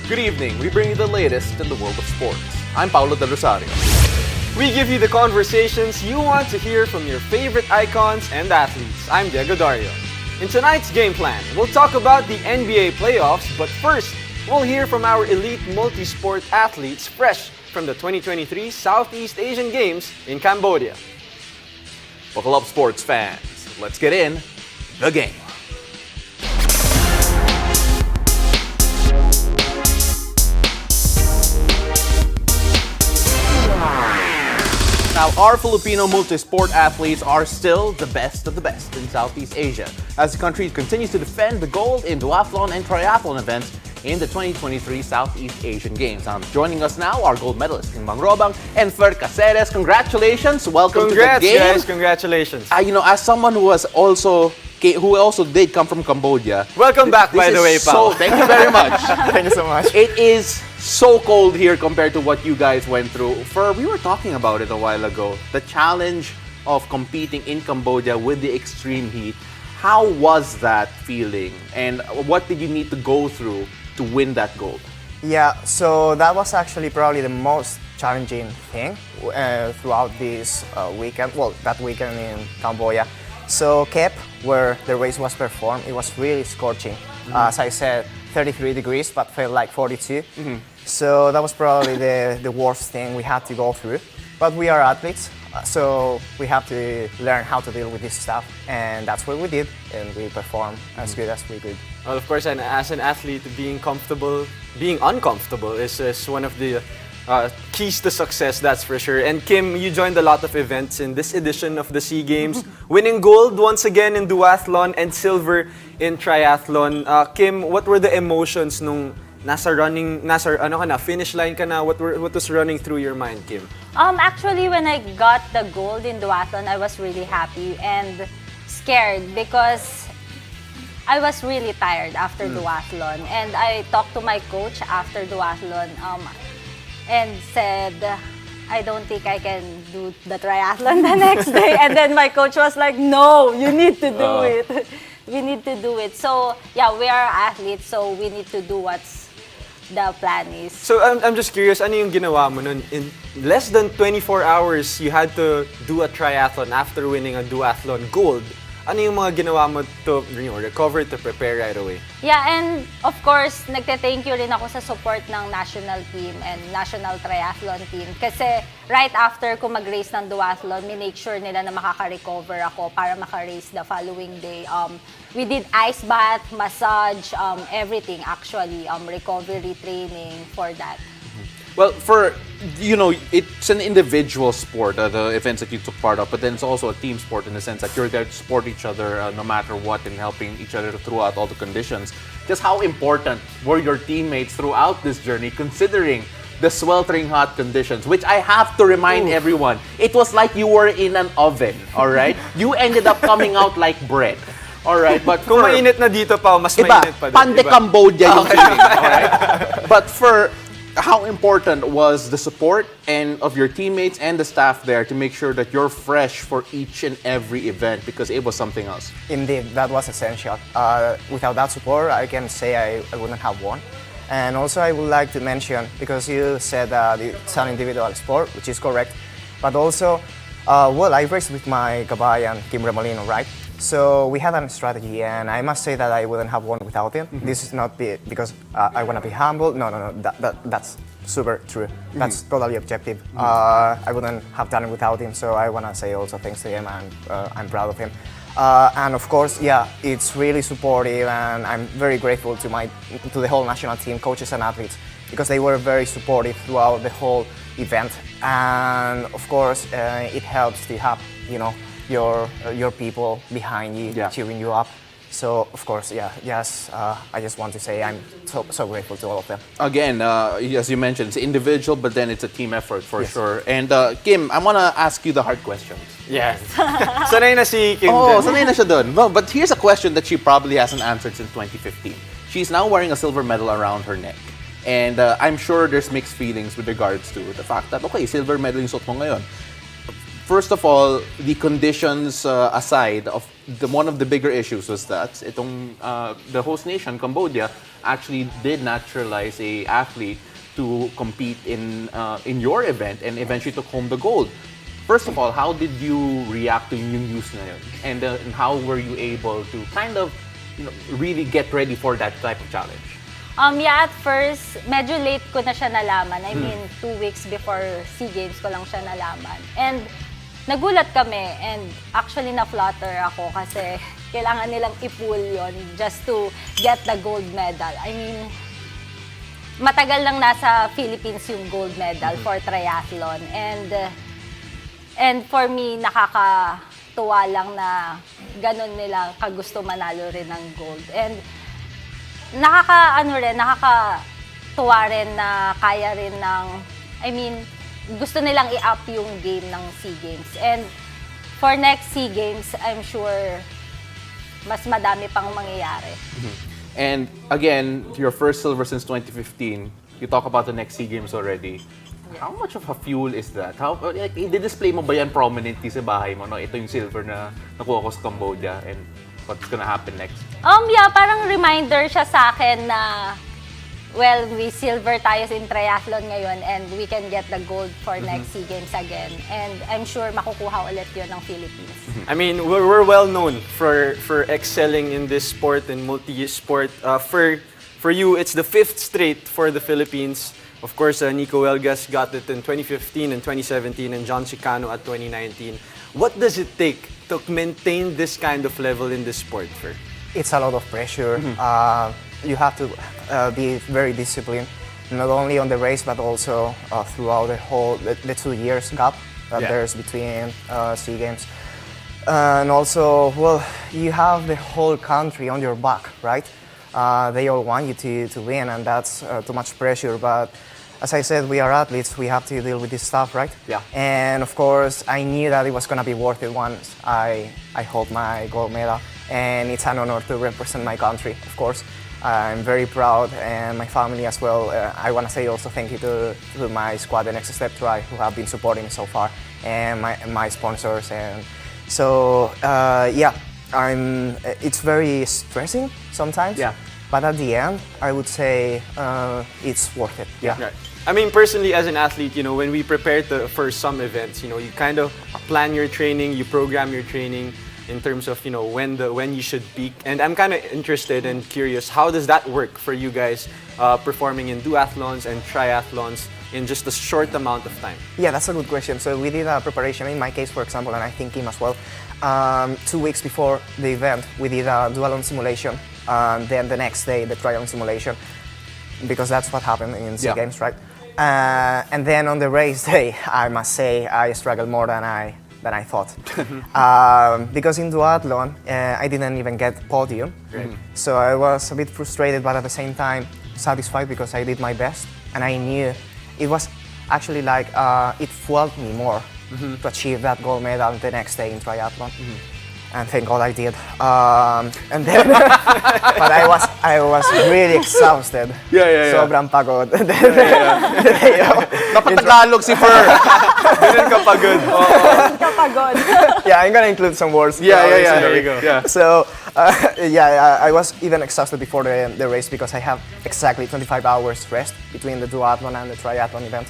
Good evening. We bring you the latest in the world of sports. I'm Paulo Del Rosario. We give you the conversations you want to hear from your favorite icons and athletes. I'm Diego Dario. In tonight's game plan, we'll talk about the NBA playoffs, but first, we'll hear from our elite multisport athletes fresh from the 2023 Southeast Asian Games in Cambodia. Buckle up, sports fans. Let's get in the game. Now, our Filipino multisport athletes are still the best of the best in Southeast Asia, as the country continues to defend the gold in duathlon and triathlon events in the 2023 Southeast Asian Games. Joining us now are gold medalists Mang Robang and Verge. Congratulations! Welcome Congrats, to the game. Guys, congratulations. As someone who also did come from Cambodia. Welcome back, by the way, Pao. Thank you very much. Thank you so much. It is so cold here compared to what you guys went through. We were talking about it a while ago. The challenge of competing in Cambodia with the extreme heat. How was that feeling? And what did you need to go through to win that gold? Yeah, so that was actually probably the most challenging thing throughout this weekend. Well, that weekend in Cambodia. So Cape, where the race was performed, it was really scorching. As I said, 33 degrees, but felt like 42. So that was probably the worst thing we had to go through. But we are athletes, so we have to learn how to deal with this stuff. And that's what we did, and we performed as good as we could. Well, of course, and as an athlete, being uncomfortable is one of the keys to success, that's for sure. And Kim, you joined a lot of events in this edition of the SEA Games, winning gold once again in duathlon and silver in triathlon. Kim, what were the emotions nung finish line ka na? What was running through your mind, Kim? Actually, when I got the gold in duathlon, I was really happy and scared because I was really tired after duathlon. And I talked to my coach after duathlon and said, I don't think I can do the triathlon the next day. And then my coach was like, no, you need to do it. We need to do it. So, yeah, we are athletes, so we need to do what's the plan is. So, I'm just curious, ano yung ginawa mo nun? In less than 24 hours, you had to do a triathlon after winning a duathlon gold. Ano yung mga ginawa mo to recover, to prepare right away? Yeah, and of course, nagte-thank you rin ako sa support ng national team and national triathlon team. Kasi right after ko mag-race ng duathlon, minake sure nila na makaka-recover ako para maka-race the following day. We did ice bath, massage, everything actually, recovery training for that. Well, it's an individual sport, the events that you took part of, but then it's also a team sport in the sense that you're there to support each other no matter what and helping each other throughout all the conditions. Just how important were your teammates throughout this journey, considering the sweltering hot conditions, which I have to remind everyone, it was like you were in an oven, all right? You ended up coming out like bread. All right, but kung mainit na dito pa, mas mainit pa din. Pande Cambodia yung feeling, all right? But how important was the support of your teammates and the staff there to make sure that you're fresh for each and every event, because it was something else? Indeed, that was essential. Without that support, I can say I wouldn't have won. And also I would like to mention, because you said it's an individual sport, which is correct, but also, I raced with my kabayan, Kim Remolino, right? So we had a strategy, and I must say that I wouldn't have won without him. This is not because I want to be humble. No. That's super true. That's totally objective. I wouldn't have done it without him. So I want to say also thanks to him, and I'm proud of him. And of course, yeah, it's really supportive, and I'm very grateful to the whole national team, coaches and athletes, because they were very supportive throughout the whole event. And of course, it helps to have your people behind you, cheering you up. So of course, I just want to say I'm so grateful to all of them. Again, as you mentioned, it's individual, but then it's a team effort for sure. And Kim, I want to ask you the hard questions. Yes. Sanay na si Kim. Sanay na siya dun. No, but here's a question that she probably hasn't answered since 2015. She's now wearing a silver medal around her neck. And I'm sure there's mixed feelings with regards to the fact that, okay, silver medal yung suot mo ngayon. first of all, the conditions aside, one of the bigger issues was that the host nation, Cambodia, actually did naturalize a athlete to compete in your event and eventually took home the gold. First of all, how did you react to yung news na yun? And how were you able to kind of really get ready for that type of challenge? Yeah, at first, medyo late ko na siya nalaman. I mean, 2 weeks before SEA Games ko lang siya nalaman. And nagulat kami, and actually na-flutter ako kasi kailangan nilang i-pull yon just to get the gold medal. I mean, matagal lang nasa Philippines yung gold medal for triathlon. And for me, nakakatuwa lang na ganun nila kagusto manalo rin ng gold. And nakakatuwa rin na kaya rin ng, I mean, gusto nilang i-up yung game ng SEA Games. And for next SEA Games, I'm sure mas madami pang mangyayari. And again, your first silver since 2015, you talk about the next SEA Games already. How much of a fuel is that? I-display mo ba yan prominently sa bahay mo? No? Ito yung silver na nakuha ko sa Cambodia and what's gonna happen next? Yeah, parang reminder siya sa akin na, well, we silver tayo in triathlon ngayon and we can get the gold for next SEA Games again. And I'm sure makukuha ulit yun ng Philippines. I mean, we're well known for excelling in this sport and multi-sport. For you, it's the 5th straight for the Philippines. Of course, Nico Welgas got it in 2015 and 2017, and John Chicano at 2019. What does it take to maintain this kind of level in this sport, Fer? It's a lot of pressure. You have to be very disciplined, not only on the race but also throughout the 2 years gap that there's between SEA Games. And also, well, you have the whole country on your back, right? They all want you to win, and that's too much pressure. But as I said, we are athletes. We have to deal with this stuff, right? Yeah. And of course, I knew that it was gonna be worth it once I hold my gold medal, and it's an honor to represent my country. Of course, I'm very proud, and my family as well. I wanna say also thank you to my squad, the Next Step Try, who have been supporting me so far, and my sponsors. And so yeah, it's very stressing sometimes. Yeah. But at the end, I would say it's worth it. Yeah. Right. I mean, personally, as an athlete, when we prepare for some events, you kind of plan your training, you program your training in terms of, when you should peak. And I'm kind of interested and curious, how does that work for you guys performing in duathlons and triathlons in just a short amount of time? Yeah, that's a good question. So we did a preparation, in my case, for example, and I think Kim as well. 2 weeks before the event, we did a duathlon simulation. Then the next day, the triathlon simulation, because that's what happened in SEA Games, right? And then on the race day, I must say I struggled more than I thought. Because in duathlon, I didn't even get podium. So I was a bit frustrated, but at the same time satisfied because I did my best, and I knew it was actually like it fueled me more to achieve that gold medal the next day in triathlon. And thank God I did. And then, but I was really exhausted. Sobrang pagod. Napatagalog si Fer. Ganun ka pagod. Kapagod. Yeah, I'm gonna include some words. There you go. Yeah. So, I was even exhausted before the race because I have exactly 25 hours rest between the duathlon and the triathlon event.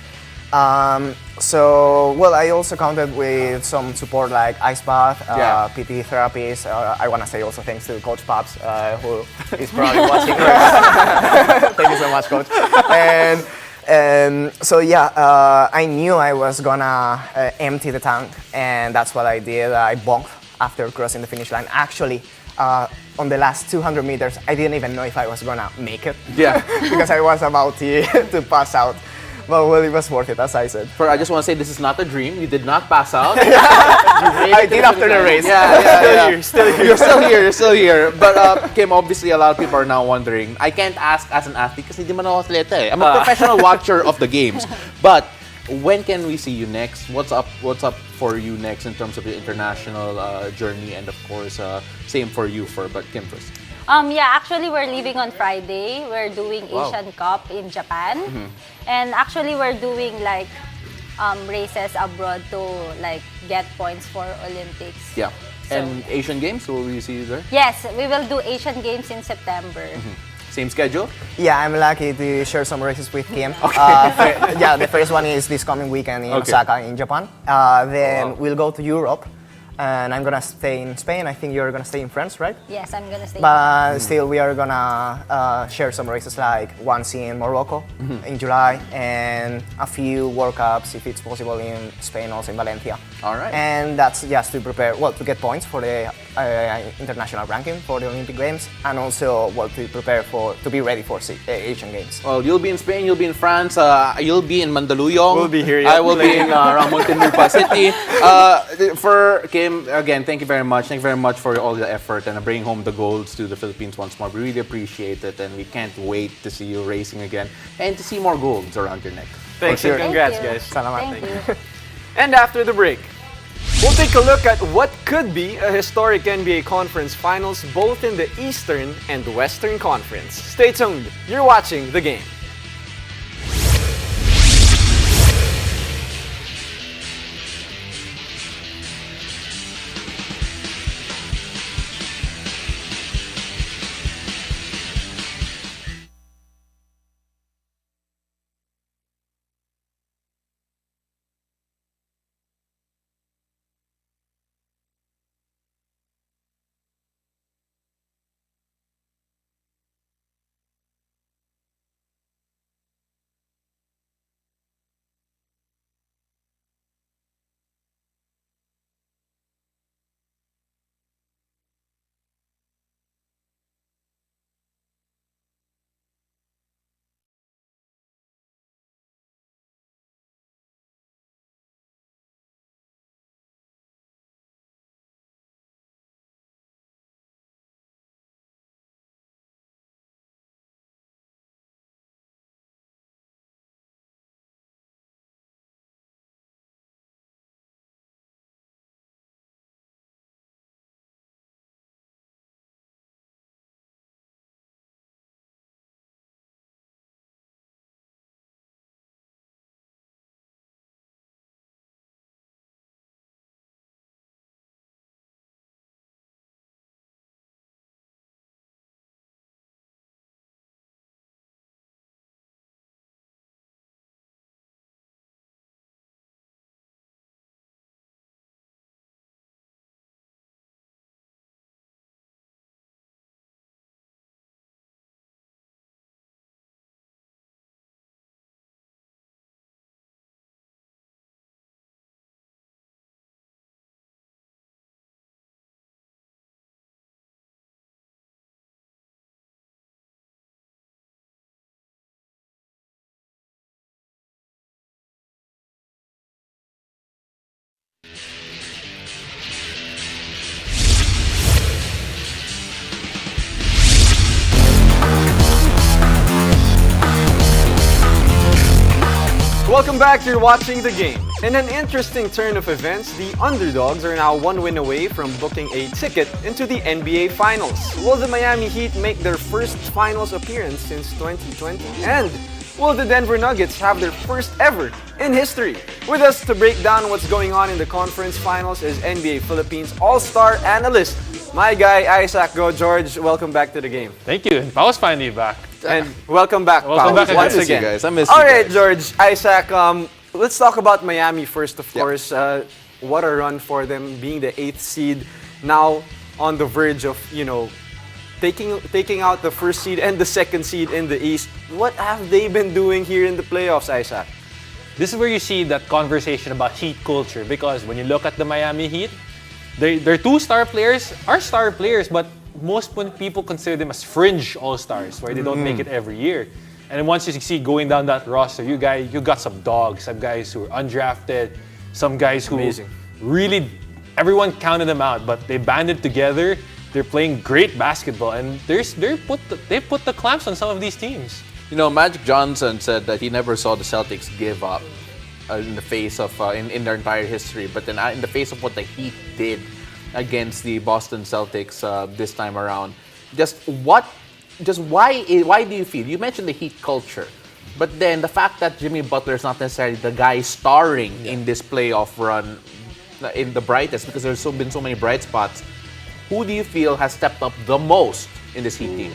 So, well, I also counted with some support like ice bath, PT therapies. I want to say also thanks to Coach Paps, who is probably watching right now. Thank you so much, Coach. And so, I knew I was gonna empty the tank, and that's what I did. I bonked after crossing the finish line. Actually, on the last 200 meters, I didn't even know if I was gonna make it. Yeah. Because I was about to pass out. But well, it was worth it, as I said. Fer, I just want to say this is not a dream. You did not pass out. I did after the race. Still here. You're still here. But Kim, obviously a lot of people are now wondering. I can't ask as an athlete because hindi man ako atleta eh. I'm a professional watcher of the games. But when can we see you next? What's up for you next in terms of your international journey? And of course, same for you, but Kim first. Actually, we're leaving on Friday. We're doing Asian Cup in Japan. And actually, we're doing like races abroad to like get points for Olympics. Yeah. So, And Asian Games, will we see you there? yes, we will do Asian Games in September. Same schedule? Yeah, I'm lucky to share some races with Kim. Yeah, the first one is this coming weekend in Okay. Osaka, in Japan. Then we'll go to Europe, and I'm gonna stay in Spain. I think you're gonna stay in France, right? Yes, I'm gonna stay. But still, we are gonna share some races, like once in Morocco in July, and a few World Cups, if it's possible, in Spain, also in Valencia. All right. And that's just to prepare, well, to get points for the international ranking for the Olympic Games, and also, well, to prepare to be ready for Asian Games. Well, you'll be in Spain, you'll be in France, you'll be in Mandaluyong. We'll be here, I yeah. will be in around Muntinlupa City. For Kim, again, thank you very much. Thank you very much for all the effort and bringing home the golds to the Philippines once more. We really appreciate it, and we can't wait to see you racing again and to see more golds around your neck. Thanks sure. and congrats, Thank you. guys. Salamat. Thank you. And after the break, we'll take a look at what could be a historic NBA Conference Finals both in the Eastern and Western Conference. Stay tuned. You're watching The Game. Welcome back, you're watching The Game. In an interesting turn of events, the underdogs are now one win away from booking a ticket into the NBA Finals. Will the Miami Heat make their first Finals appearance since 2020? And will the Denver Nuggets have their first ever in history? With us to break down what's going on in the Conference Finals is NBA Philippines All-Star analyst, my guy Isaac Go George. Welcome back to The Game. Thank you. I was finally back. And welcome back, Welcome Pao, back once I miss again. you guys. I miss All you right, guys. George, Isaac, let's talk about Miami first, of Yeah. course. What a run for them, being the 8th seed, now on the verge of, taking out the first seed and the second seed in the East. What have they been doing here in the playoffs, Isaac? This is where you see that conversation about Heat culture, because when you look at the Miami Heat, their two star players are star players, but most people consider them as fringe all-stars, where they don't make it every year. And then once you see going down that roster, you got some dogs, some guys who are undrafted, some guys who Amazing. really, everyone counted them out, but they banded together. They're playing great basketball, and they put the clamps on some of these teams. Magic Johnson said that he never saw the Celtics give up in the face of in their entire history, but then in the face of what the Heat did against the Boston Celtics this time around, why do you feel? You mentioned the Heat culture. But then the fact that Jimmy Butler is not necessarily the guy starring in this playoff run in the brightest, because there's been so many bright spots, who do you feel has stepped up the most in this Heat team?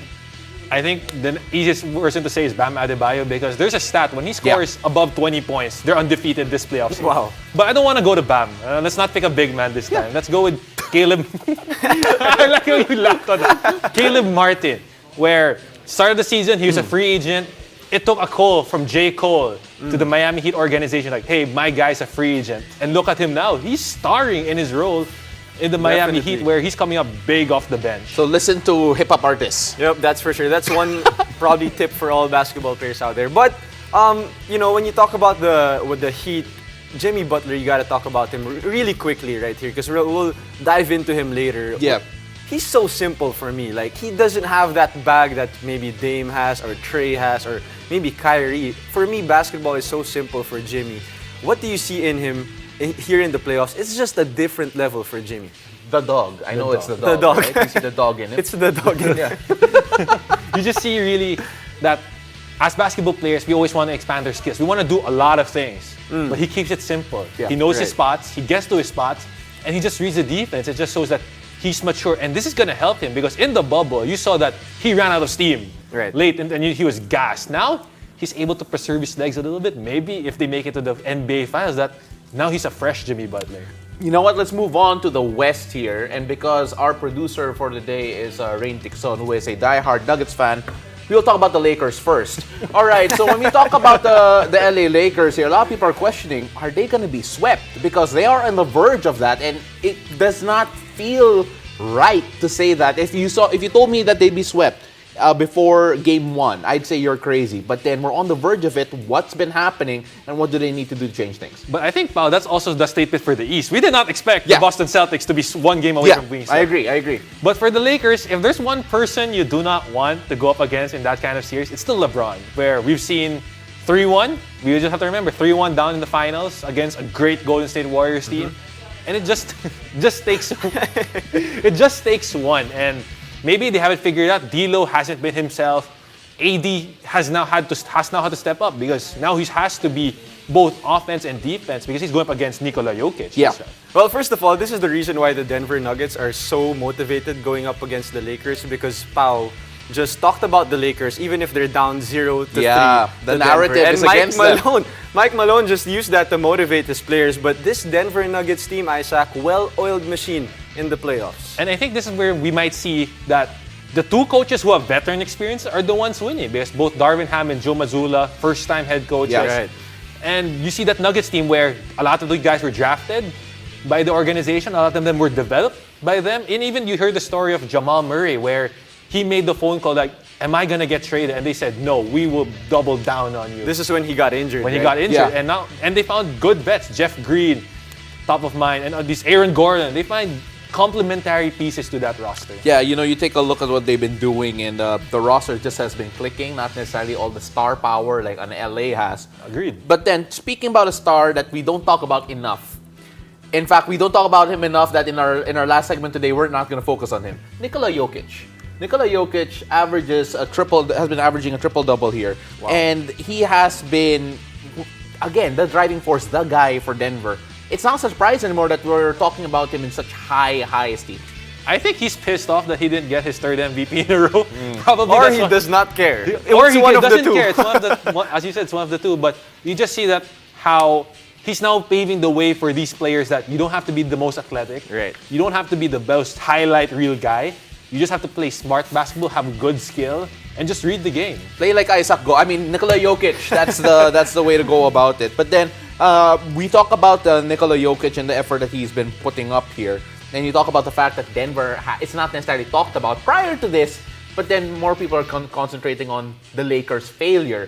I think the easiest person to say is Bam Adebayo, because there's a stat when he scores above 20 points, they're undefeated this playoffs. Wow. But I don't want to go to Bam. Let's not pick a big man this time. Let's go with Caleb. I like how you laughed on that. Caleb Martin, where start of the season, he was a free agent. It took a call from J. Cole to the Miami Heat organization, like, hey, my guy's a free agent. And look at him now. He's starring in his role in the Miami Heat, where he's coming up big off the bench. So listen to hip-hop artists. Yep, that's for sure. That's one probably tip for all basketball players out there. But, when you talk about the Heat, Jimmy Butler, you got to talk about him really quickly right here, because we'll dive into him later. Yeah. He's so simple for me. Like, he doesn't have that bag that maybe Dame has or Trey has or maybe Kyrie. For me, basketball is so simple for Jimmy. What do you see in him here in the playoffs? It's just a different level for Jimmy. The dog. I know it's the dog. The dog. Right? You see the dog in it. It's the dog in it. You just see really that as basketball players, we always want to expand our skills. We want to do a lot of things, but he keeps it simple. He knows his spots, he gets to his spots, and he just reads the defense. It just shows that he's mature, and this is going to help him, because in the bubble, you saw that he ran out of steam late, and he was gassed. Now, he's able to preserve his legs a little bit. Maybe if they make it to the NBA Finals, that now he's a fresh Jimmy Butler. You know what? Let's move on to the West here. And because our producer for the day is Rain Tixon, who is a diehard Nuggets fan, we'll talk about the Lakers first. All right, so when we talk about the LA Lakers here, a lot of people are questioning, are they going to be swept? Because they are on the verge of that, and it does not feel right to say that. If you told me that they'd be swept before game one, I'd say you're crazy. But then we're on the verge of it. What's been happening, and what do they need to do to change things? But I think, Pao, that's also the statement for the East. We did not expect the Boston Celtics to be one game away from being swept. I agree. But for the Lakers, if there's one person you do not want to go up against in that kind of series, it's still LeBron, where we've seen 3-1. We just have to remember 3-1 down in the finals against a great Golden State Warriors team. And it just takes one. And maybe they haven't figured out. D'Lo hasn't been himself. AD has now had to step up, because now he has to be both offense and defense, because he's going up against Nikola Jokic. Yeah. Well, first of all, this is the reason why the Denver Nuggets are so motivated going up against the Lakers, because Pau just talked about the Lakers, even if they're down 0-3. The narrative is against them. Mike Malone just used that to motivate his players. But this Denver Nuggets team, Isaac, well-oiled machine in the playoffs. And I think this is where we might see that the two coaches who have veteran experience are the ones winning, because both Darvin Ham and Joe Mazzulla, first-time head coaches. Yes. Right. And you see that Nuggets team where a lot of the guys were drafted by the organization, a lot of them were developed by them. And even you heard the story of Jamal Murray, where he made the phone call like, am I going to get traded? And they said, no, we will double down on you. This is when he got injured. He got injured. And they found good vets. Jeff Green, top of mind. And this Aaron Gordon. They find complementary pieces to that roster. Yeah, you take a look at what they've been doing, and the roster just has been clicking, not necessarily all the star power like an LA has. Agreed. But then, speaking about a star that we don't talk about enough, in fact, we don't talk about him enough that in our last segment today, we're not going to focus on him. Nikola Jokic. Nikola Jokic has been averaging a triple-double here. Wow. And he has been, again, the driving force, the guy for Denver. It's not surprising anymore that we're talking about him in such high esteem. I think he's pissed off that he didn't get his third MVP in a row. Probably, or he does not care. Or he doesn't care. It's one of the, as you said, it's one of the two. But you just see that how he's now paving the way for these players that you don't have to be the most athletic. Right. You don't have to be the most highlight reel guy. You just have to play smart basketball, have good skill, and just read the game. Play like Isaac Go. I mean, Nikola Jokic. That's the way to go about it. But then we talk about Nikola Jokic and the effort that he's been putting up here. And you talk about the fact that Denver, it's not necessarily talked about prior to this, but then more people are concentrating on the Lakers' failure.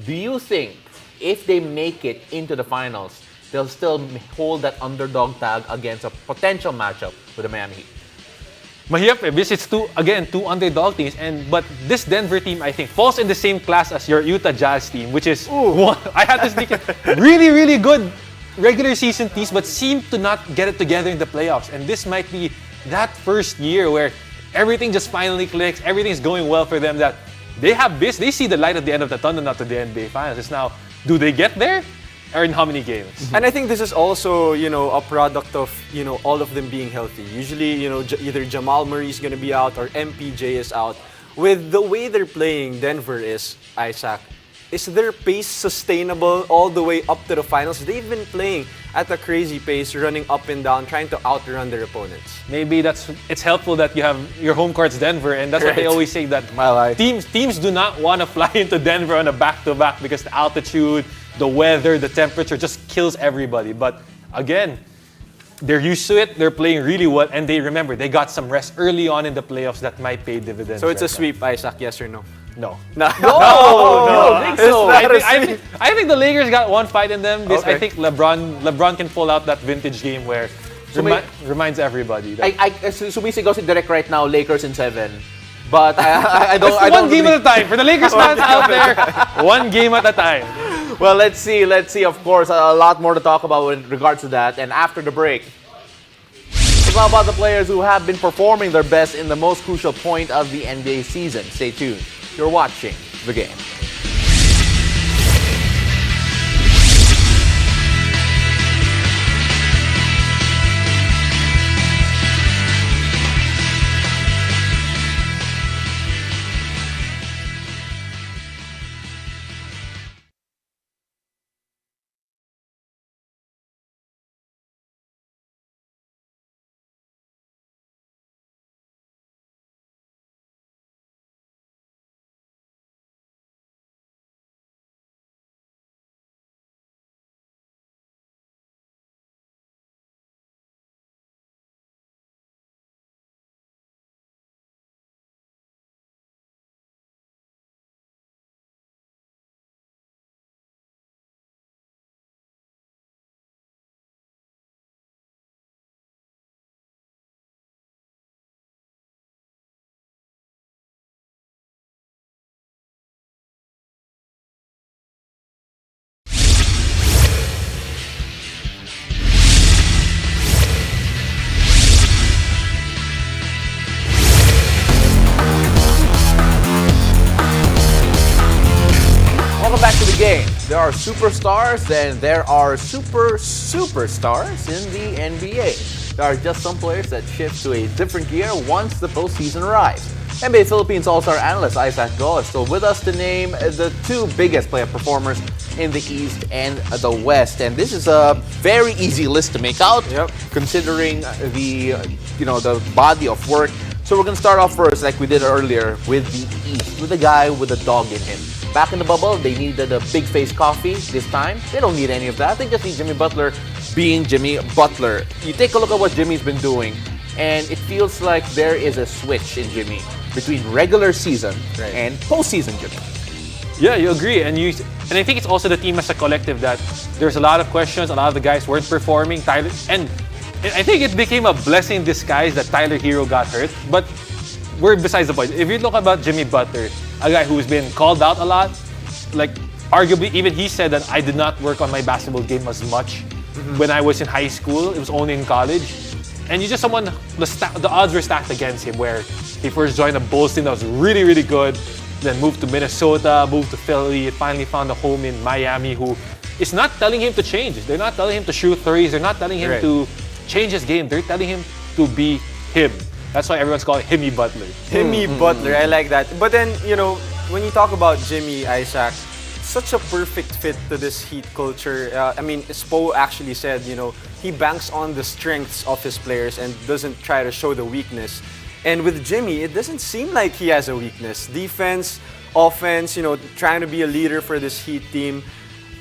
Do you think if they make it into the finals, they'll still hold that underdog tag against a potential matchup with the Miami Heat? Mahirap because it's two underdog teams, but this Denver team, I think, falls in the same class as your Utah Jazz team, which is I had to speak really, really good regular season teams, but seem to not get it together in the playoffs. And this might be that first year where everything just finally clicks, everything's going well for them, that they have this. They see the light at the end of the tunnel, not to the NBA Finals. It's now, do they get there, or in how many games? And I think this is also, a product of, all of them being healthy. Usually, either Jamal Murray is going to be out or MPJ is out. With the way they're playing, Denver is, Isaac, is their pace sustainable all the way up to the finals? They've been playing at a crazy pace, running up and down, trying to outrun their opponents. Maybe it's helpful that you have your home court's Denver, and that's what they Right. always say, that My life. teams do not want to fly into Denver on a back-to-back because the altitude, the weather, the temperature just kills everybody. But again, they're used to it, they're playing really well, and they remember they got some rest early on in the playoffs that might pay dividends. So it's a right now. sweep, Isaac, yes or no? No. No. No, It's not a I think the Lakers got one fight in them. This, Okay. I think LeBron can pull out that vintage game where reminds everybody. That Sumisi goes in direct right now, Lakers in 7. But I don't. it's one game at a time. For the Lakers fans out there, one game at a time. Well, let's see. Of course, a lot more to talk about in regards to that. And after the break, let's talk about the players who have been performing their best in the most crucial point of the NBA season. Stay tuned. You're watching The Game. Welcome back to The Game. There are superstars and there are superstars in the NBA. There are just some players that shift to a different gear once the postseason arrives. NBA Philippines All-Star analyst Isaac Go is still with us to name the two biggest player performers in the East and the West. And this is a very easy list to make out, considering the body of work. So we're going to start off first, like we did earlier, with the East, with the guy with a dog in him. Back in the bubble, they needed a big face coffee. This time, they don't need any of that. They just need Jimmy Butler being Jimmy Butler. You take a look at what Jimmy's been doing, and it feels like there is a switch in Jimmy between regular season and postseason Jimmy. Yeah, you agree, and I think it's also the team as a collective that there's a lot of questions. A lot of the guys weren't performing. And I think it became a blessing in disguise that Tyler Hero got hurt. But we're besides the point. If you look about Jimmy Butler, a guy who's been called out a lot, like arguably even he said that I did not work on my basketball game as much when I was in high school. It was only in college. And you just the odds were stacked against him, where he first joined a Bulls team that was really, really good, then moved to Minnesota, moved to Philly, finally found a home in Miami, who is not telling him to change. They're not telling him to shoot threes. They're not telling him to change his game. They're telling him to be him. That's why everyone's calling Jimmy Butler. Jimmy Butler, I like that. But then, when you talk about Jimmy, Isaac, such a perfect fit to this Heat culture. Spo actually said, he banks on the strengths of his players and doesn't try to show the weakness. And with Jimmy, it doesn't seem like he has a weakness. Defense, offense, trying to be a leader for this Heat team.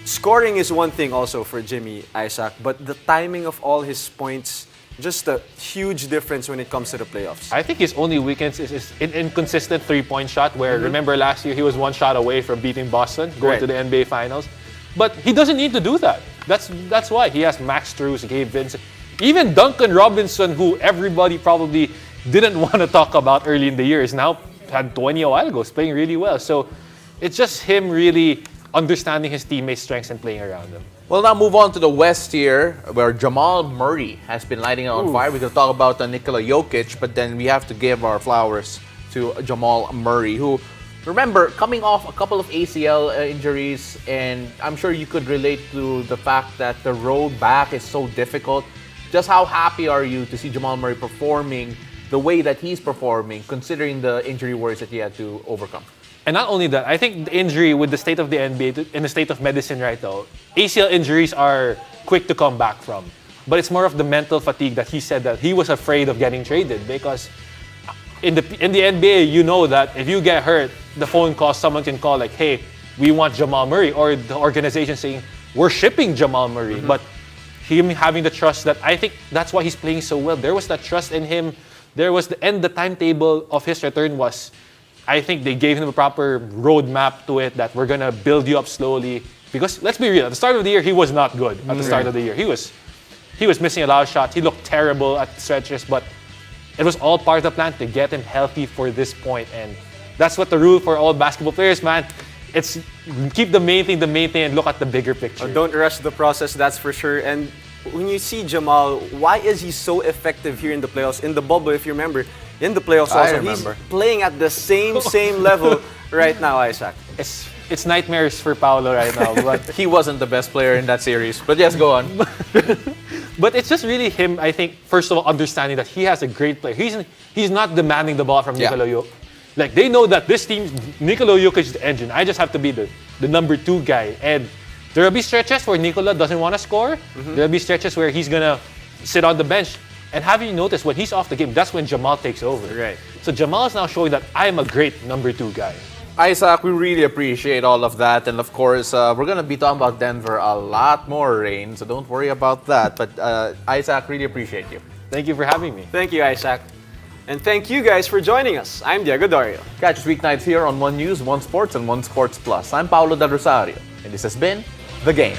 Scoring is one thing also for Jimmy, Isaac, but the timing of all his points, just a huge difference when it comes to the playoffs. I think his only weakness is an inconsistent three-point shot, where remember last year he was one shot away from beating Boston, going to the NBA Finals. But he doesn't need to do that. That's why he has Max Strus, Gabe Vincent, even Duncan Robinson, who everybody probably didn't want to talk about early in the year, is now had 20 a while ago, is playing really well. So it's just him really understanding his teammates' strengths and playing around them. We'll now move on to the West here, where Jamal Murray has been lighting it on fire. We're going to talk about Nikola Jokic, but then we have to give our flowers to Jamal Murray, who remember, coming off a couple of ACL injuries, and I'm sure you could relate to the fact that the road back is so difficult. Just how happy are you to see Jamal Murray performing the way that he's performing, considering the injury worries that he had to overcome? And not only that, I think the injury with the state of the NBA, in the state of medicine right now, ACL injuries are quick to come back from. But it's more of the mental fatigue that he said that he was afraid of getting traded, because in the NBA, you know that if you get hurt, the phone call, someone can call like, hey, we want Jamal Murray, or the organization saying, we're shipping Jamal Murray. But him having the trust, that I think that's why he's playing so well. There was that trust in him. There was the timetable of his return was, I think they gave him a proper roadmap to it, that we're gonna build you up slowly. Because let's be real, at the start of the year, he was not good. At the start of the year, he was missing a lot of shots. He looked terrible at stretches, but it was all part of the plan to get him healthy for this point. And that's what the rule for all basketball players, man. It's keep the main thing, and look at the bigger picture. Don't rush the process, that's for sure. And when you see Jamal, why is he so effective here in the playoffs? In the bubble, if you remember, in the playoffs also, he's playing at the same level right now, Isaac. It's nightmares for Paolo right now. But He wasn't the best player in that series, but yes, go on. But it's just really him, I think, first of all, understanding that he has a great player. He's not demanding the ball from Nikola Jokic. Like, they know that this team, Nikola Jokic is the engine. I just have to be the number 2 guy. And there will be stretches where Nikola doesn't want to score. There will be stretches where he's going to sit on the bench. And have you noticed, when he's off the game, that's when Jamal takes over. Right. So Jamal is now showing that I am a great number 2 guy. Isaac, we really appreciate all of that. And of course, we're going to be talking about Denver a lot more, Rain, so don't worry about that. But Isaac, really appreciate you. Thank you for having me. Thank you, Isaac. And thank you guys for joining us. I'm Diego Dario. Catch us weeknights here on One News, One Sports, and One Sports Plus. I'm Paolo Del Rosario, and this has been The Game.